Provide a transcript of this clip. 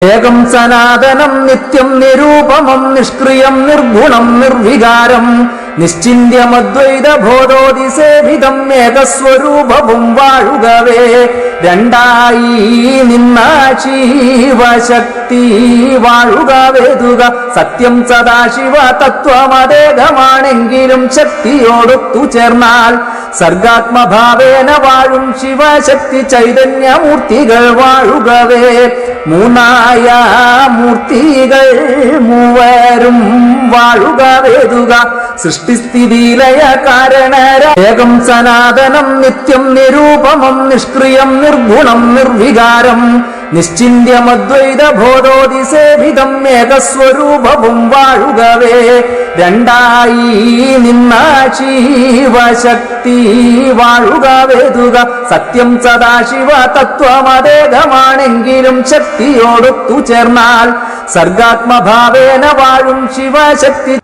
ഏകം സനാതനം നിത്യം നിരൂപമം നിഷ്ക്രിയം നിർഗുണം നിർവികാരം നിശ്ചിന്യമദ്വൈത ബോധോതിസേവിതം ഏകസ്വരൂപവും വാഴുകവേ രണ്ടായി നിന്ന ശിവശക്തി വാഴുകവേതുക സത്യം സദാശിവ തത്വമതേകമാണെങ്കിലും ശക്തിയോടൊത്തു ചേർന്നാൽ സർഗാത്മഭാവേന വാഴും ശിവശക്തി ചൈതന്യമൂർത്തികൾ വാഴുകവേ മൂന്നായ മൂർത്തികൾ മൂവരും വാഴുകവേതുക സൃഷ്ടിസ്ഥിതിലയ കാരണര ഏകം സനാതനം നിത്യം നിരൂപമം നിഷ്ക്രിയം നിർഗുണം നിർവികാരം നിശ്ചിന്യമദ്വൈത ബോധോതിസേവിതം ഏകസ്വരൂപവും വാഴുകവേ രണ്ടായി നിന്ന ശിവശക്തി വാഴുകവേതുക സത്യം സദാശിവ തത്വമതേകമാണെങ്കിലും ശക്തിയോടൊത്തു ചേർന്നാൽ സർഗാത്മഭാവേന വാഴും ശിവശക്തി